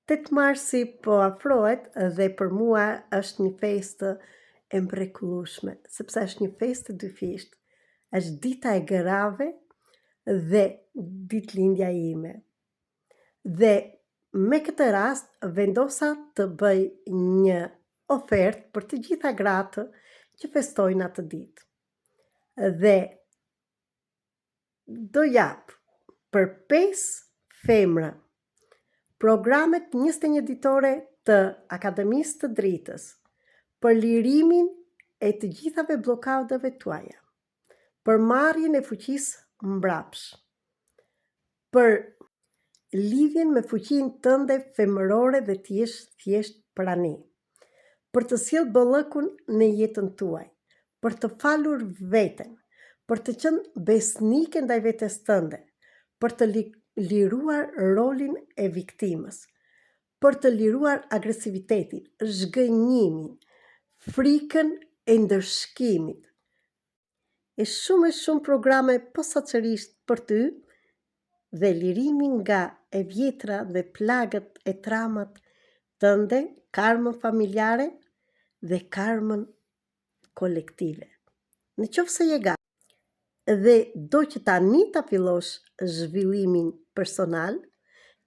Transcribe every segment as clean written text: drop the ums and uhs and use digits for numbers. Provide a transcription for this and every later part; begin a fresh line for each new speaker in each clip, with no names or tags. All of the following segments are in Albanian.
8 marsi po afrohet dhe për mua është një festë e mrekullueshme, sepse është një festë dyfisht. Është dita e grave dhe ditëlindja ime. Dhe me këtë rast vendosa të bëj një ofertë për të gjitha gratë që festojnë atë ditë. Dhe do jap për 5 femra programet 21 ditore të Akademisë të Dritës për lirimin e të gjithave blokaudave tuaja, për marrjen e fuqisë mbrapsh, për lidhjen me fuqinë tënde femërore dhe të jesh thjesht prani, për të sjellë bollëkun në jetën tuaj, për të falur veten, për të qenë besnike ndaj vetes tënde, për të liruar rolin e viktimës, për të liruar agresivitetin, zhgënjimin, frikën e ndërshkimit. E shumë programe posaçërisht për ty dhe lirimin nga e vjetra dhe plagët e traumat tënde, karmën familjare dhe karmën kolektive. Në qoftë se je gati dhe do që tani ta fillosh zhvillimin personal,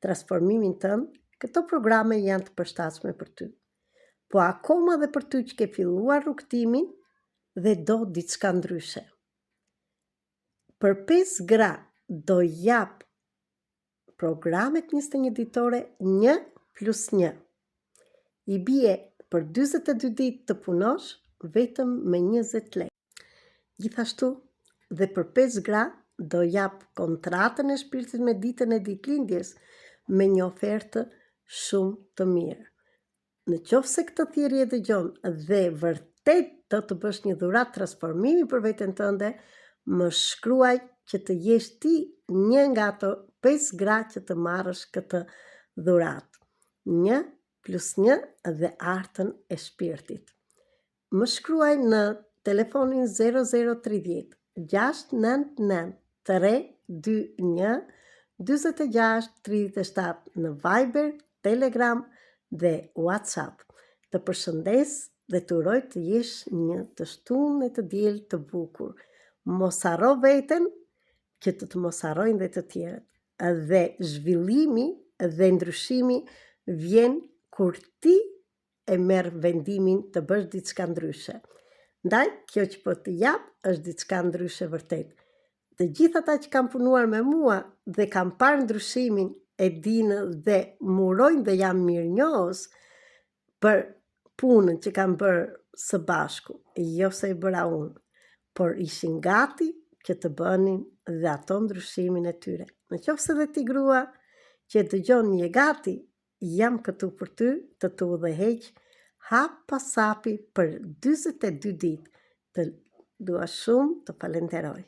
transformimin tënd, këto programe janë të përshtatshme për ty. Po akoma dhe për ty që ke filluar rrugtimin dhe do diçka ndryshe. Për 5 gra do jap programet 21 ditore 1+1. I bie për 42 ditë të punosh vetëm me 20 lekë. Gjithashtu dhe për 5 gra do jap kontratën e shpirtit me ditën e ditëlindjes me një ofertë shumë të mirë. Në qoftë se këtë thirrje e dëgjon dhe vërtet do të bësh një dhuratë transformimi për veten tënde, më shkruaj që të jesh ti një nga ato 5 gra që të marrësh këtë dhuratë. 1+1 dhe artën e shpirtit. Më shkruaj në telefonin 0030 699 321 46 37 në Viber, Telegram dhe WhatsApp. Të përshëndes dhe të uroj të jesh një të shtunë e të diel të bukur. Mos harro veten që të mos harrojnë dhe të tjerët. Dhe zhvillimi dhe ndryshimi vjen kur ti e merr vendimin të bësh diçka ndryshe. Ndaj, kjo që po të jap është diçka ndryshe vërtet. Të gjithë ata që kanë punuar me mua dhe kanë parë ndryshimin e dinë dhe murojnë dhe janë mirënjohës për punën që kanë bërë së bashku, jo se e bëra unë, por ishin gati që të bënin dhe ato ndryshimin e tyre. Në qoftë se dhe ti grua që e dëgjon je gati, jam këtu për ty të të udhëheq hap pas hapi për 42 ditë. Të dua shumë, të falenderoj.